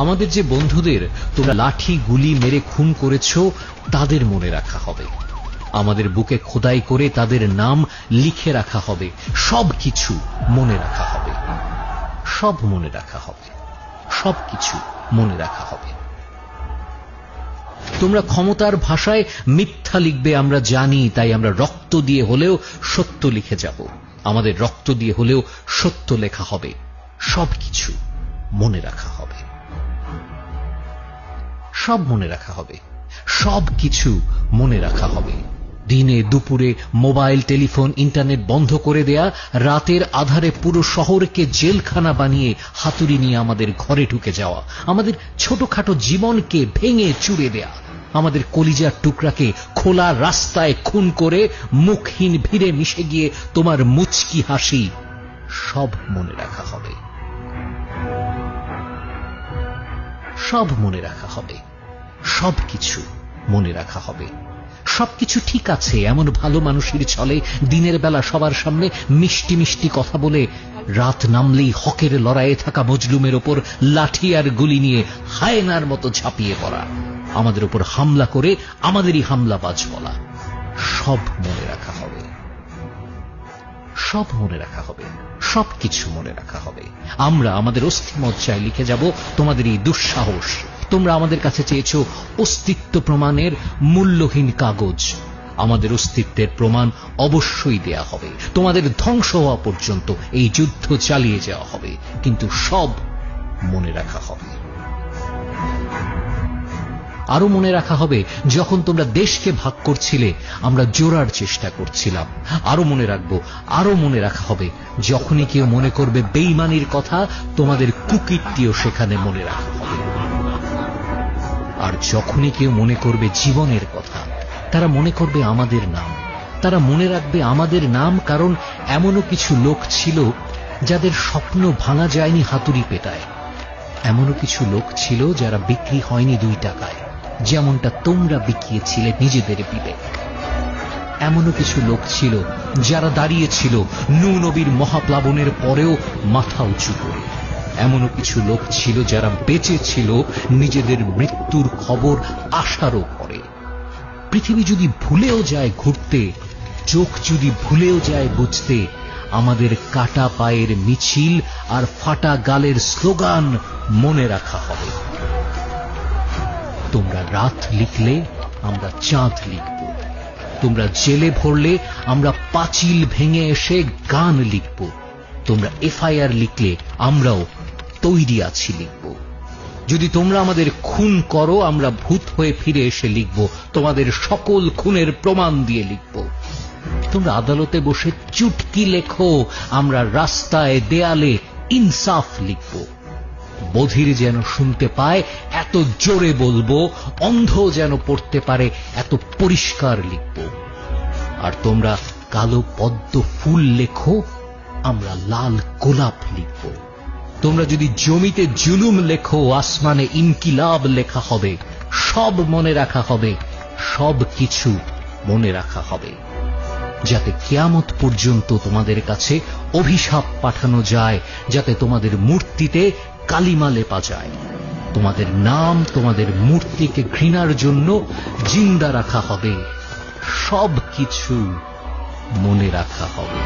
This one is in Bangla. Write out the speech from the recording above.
আমাদের যে বন্ধুদের তোমরা লাঠি গুলি মেরে খুন করেছো তাদের মনে রাখা হবে, আমাদের বুকে খোদাই করে তাদের নাম লিখে রাখা হবে, সবকিছু মনে রাখা হবে, সব মনে রাখা হবে, সবকিছু মনে রাখা হবে। তোমরা ক্ষমতার ভাষায় মিথ্যা লিখবে আমরা জানি, তাই আমরা রক্ত দিয়ে হলেও সত্য লিখে যাব, আমাদের রক্ত দিয়ে হলেও সত্য লেখা হবে, সবকিছু মনে রাখা হবে, সব মনে রাখা হবে, সবকিছু মনে রাখা হবে। দিনে দুপুরে মোবাইল টেলিফোন ইন্টারনেট বন্ধ করে দেয়া, রাতের আধারে পুরো শহরকে জেলখানা বানিয়ে হাতুড়ি নিয়ে আমাদের ঘরে ঢুকে যাওয়া, আমাদের ছোটখাটো জীবনকে ভেঙে চুরে দেয়া, আমাদের কলিজার টুকরাকে খোলা রাস্তায় খুন করে মুখহীন ভিড়ে মিশে গিয়ে তোমার মুচকি হাসি, সব মনে রাখা হবে, সব মনে রাখা হবে, সবকিছু মনে রাখা হবে। সবকিছু ঠিক আছে এমন ভালো মানুষের ছলে দিনের বেলা সবার সামনে মিষ্টি মিষ্টি কথা বলে, রাত নামলেই হকের লড়াইয়ে থাকা মজলুমের ওপর লাঠি আর গুলি নিয়ে হায়নার মতো ঝাঁপিয়ে পড়া, আমাদের উপর হামলা করে আমাদেরই হামলাবাজ বলা, সব মনে রাখা হবে, সব মনে রাখা হবে, সবকিছু মনে রাখা হবে। আমরা আমাদের অস্থিমজ্জায় লিখে যাব তোমাদের এই দুঃসাহস। তোমরা আমাদের কাছে চেয়েছো অস্তিত্ব প্রমাণের মূল্যহীন কাগজ, আমাদের অস্তিত্বের প্রমাণ অবশ্যই দেয়া হবে, তোমাদের ধ্বংস হওয়া পর্যন্ত এই যুদ্ধ চালিয়ে যাওয়া হবে, কিন্তু সব মনে রাখা হবে। আরো মনে রাখা হবে যখন তোমরা দেশকে ভাগ করছিলে আমরা জোড়ার চেষ্টা করছিলাম, আরো মনে রাখবো, আরো মনে রাখা হবে যখনই কেউ মনে করবে বেঈমানির কথা, তোমাদের কুকীর্তিও সেখানে মনে রাখা হবে। আর যখনই কেউ মনে করবে জীবনের কথা, তারা মনে করবে আমাদের নাম, তারা মনে রাখবে আমাদের নাম, কারণ এমনও কিছু লোক ছিল যাদের স্বপ্ন ভাঙা যায়নি হাতুড়ি পেটায়, এমনও কিছু লোক ছিল যারা বিক্রি হয়নি 2 টাকায়, যেমনটা তোমরা বিকিয়েছিলে নিজেদের বিবেক। এমনও কিছু লোক ছিল যারা দাঁড়িয়েছিল নূহ নবীর মহাপ্লাবনের পরেও মাথা উঁচু করে, এমনও কিছু লোক ছিল যারা বেঁচে ছিল নিজেদের মৃত্যুর খবর আসারও পরে। পৃথিবী যদি ভুলেও যায় ঘুরতে, চোখ যদি ভুলেও যায় বুঝতে, আমাদের কাটা পায়ের মিছিল আর ফাটা গালের স্লোগান মনে রাখা হবে। তোমরা রাত লিখলে আমরা চাঁদ লিখব, তোমরা জেলে ভরলে আমরা পাঁচিল ভেঙে এসে গান লিখব, তোমরা এফআইআর লিখলে আমরাও তৈরি আছি লিখব, যদি তোমরা আমাদের খুন করো আমরা ভূত হয়ে ফিরে এসে লিখব, তোমাদের সকল খুনের প্রমাণ দিয়ে লিখব। তোমরা আদালতে বসে চুটকি লেখো, আমরা রাস্তায় দেয়ালে ইনসাফ লিখব, বধির যেন শুনতে পায় এত জোরে বলবো, অন্ধ যেন পড়তে পারে এত পরিষ্কার লিখব। আর তোমরা কালো পদ্ম ফুল লেখো, আমরা লাল গোলাপ লিখব। তোমরা যদি জমিতে জুলুম লেখো, আসমানে ইনকিলাব লেখা হবে, সব মনে রাখা হবে, সব কিছু মনে রাখা হবে, যাতে কিয়ামত পর্যন্ত তোমাদের কাছে অভিশাপ পাঠানো যায়, যাতে তোমাদের মূর্তিতে কালিমা লেপা যায়, তোমাদের নাম তোমাদের মূর্তিকে ঘৃণার জন্য জিন্দা রাখা হবে, সব কিছু মনে রাখা হবে।